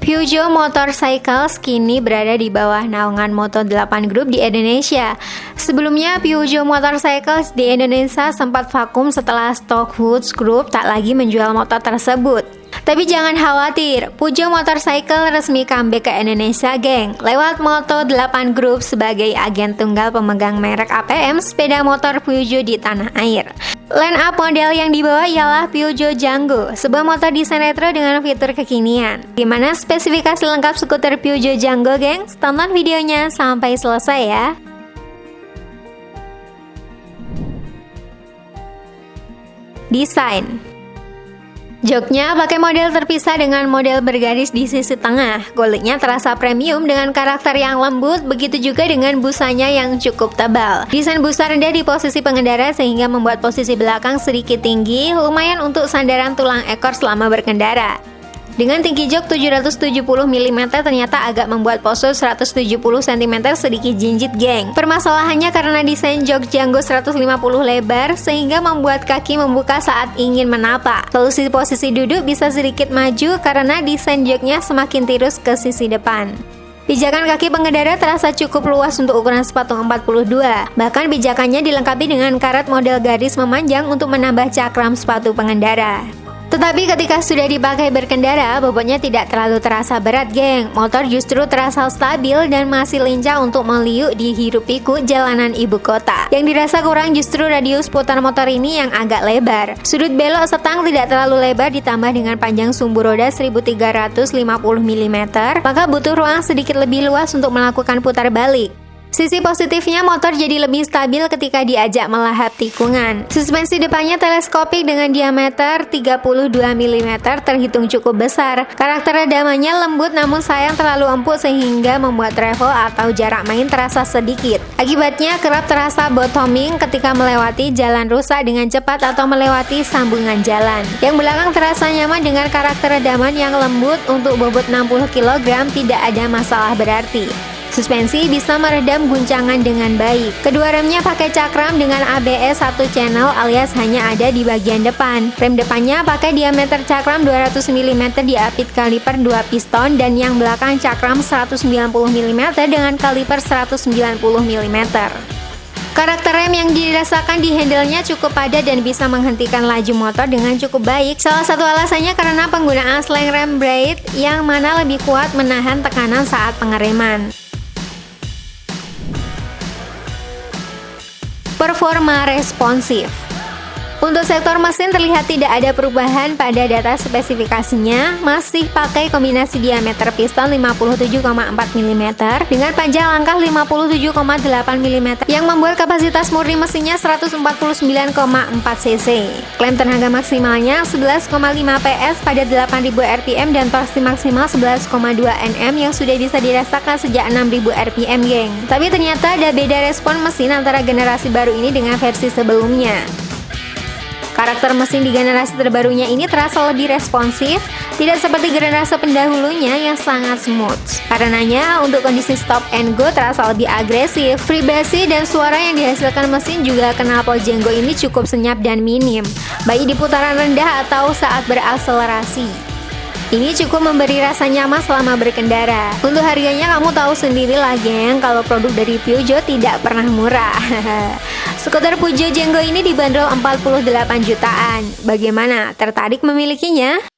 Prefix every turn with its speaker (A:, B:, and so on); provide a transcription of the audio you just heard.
A: Peugeot Motorcycles kini berada di bawah naungan Moto8 Group di Indonesia. Sebelumnya, Peugeot Motorcycles di Indonesia sempat vakum setelah Stockwoods Group tak lagi menjual motor tersebut. Tapi jangan khawatir, Peugeot Motorcycle resmi comeback ke Indonesia, geng, lewat Moto8 Group sebagai agen tunggal pemegang merek APM sepeda motor Peugeot di tanah air. Line up model yang dibawa ialah Peugeot Django, sebuah motor desain retro dengan fitur kekinian. Gimana spesifikasi lengkap skuter Peugeot Django, geng? Tonton videonya sampai selesai ya. Desain. Joknya pakai model terpisah dengan model bergaris di sisi tengah. Goleknya terasa premium dengan karakter yang lembut, begitu juga dengan busanya yang cukup tebal. Desain busa rendah di posisi pengendara sehingga membuat posisi belakang sedikit tinggi, lumayan untuk sandaran tulang ekor selama berkendara. Dengan tinggi jok 770 mm ternyata agak membuat postur 170 cm sedikit jinjit, geng. Permasalahannya karena desain jok Django 150 lebar sehingga membuat kaki membuka saat ingin menapak. Solusi posisi duduk bisa sedikit maju karena desain joknya semakin tirus ke sisi depan. Pijakan kaki pengendara terasa cukup luas untuk ukuran sepatu 42. Bahkan pijakannya dilengkapi dengan karet model garis memanjang untuk menambah cakram sepatu pengendara. Tetapi ketika sudah dipakai berkendara, bobotnya tidak terlalu terasa berat, geng. Motor justru terasa stabil dan masih lincah untuk meliuk di hiruk-pikuk jalanan ibu kota. Yang dirasa kurang justru radius putar motor ini yang agak lebar. Sudut belok setang tidak terlalu lebar ditambah dengan panjang sumbu roda 1350 mm, maka butuh ruang sedikit lebih luas untuk melakukan putar balik. Sisi positifnya, motor jadi lebih stabil ketika diajak melahap tikungan. Suspensi depannya teleskopik dengan diameter 32 mm terhitung cukup besar. Karakter redamannya lembut namun sayang terlalu empuk sehingga membuat travel atau jarak main terasa sedikit. Akibatnya kerap terasa bottoming ketika melewati jalan rusak dengan cepat atau melewati sambungan jalan. Yang belakang terasa nyaman dengan karakter redaman yang lembut. Untuk bobot 60 kg tidak ada masalah berarti. Suspensi bisa meredam guncangan dengan baik. Kedua remnya pakai cakram dengan ABS 1 channel alias hanya ada di bagian depan. Rem depannya pakai diameter cakram 200 mm diapit kaliper 2 piston dan yang belakang cakram 190 mm dengan kaliper 190 mm. Karakter rem yang dirasakan di handle-nya cukup padat dan bisa menghentikan laju motor dengan cukup baik. Salah satu alasannya karena penggunaan slang rem braid yang mana lebih kuat menahan tekanan saat pengereman. Performa responsif. Untuk sektor mesin terlihat tidak ada perubahan pada data spesifikasinya, masih pakai kombinasi diameter piston 57,4 mm dengan panjang langkah 57,8 mm yang membuat kapasitas murni mesinnya 149,4 cc. Klaim tenaga maksimalnya 11,5 PS pada 8000 rpm dan torsi maksimal 11,2 Nm yang sudah bisa dirasakan sejak 6000 rpm, geng. Tapi ternyata ada beda respon mesin antara generasi baru ini dengan versi sebelumnya. Karakter mesin di generasi terbarunya ini terasa lebih responsif, tidak seperti generasi pendahulunya yang sangat smooth. Karenanya, untuk kondisi stop and go terasa lebih agresif. Vibrasi dan suara yang dihasilkan mesin juga knalpot Django ini cukup senyap dan minim, baik di putaran rendah atau saat berakselerasi. Ini cukup memberi rasa nyaman selama berkendara. Untuk harganya kamu tahu sendiri lah, geng, kalau produk dari Peugeot tidak pernah murah. Skuter Peugeot Django ini dibanderol 48 jutaan. Bagaimana? Tertarik memilikinya?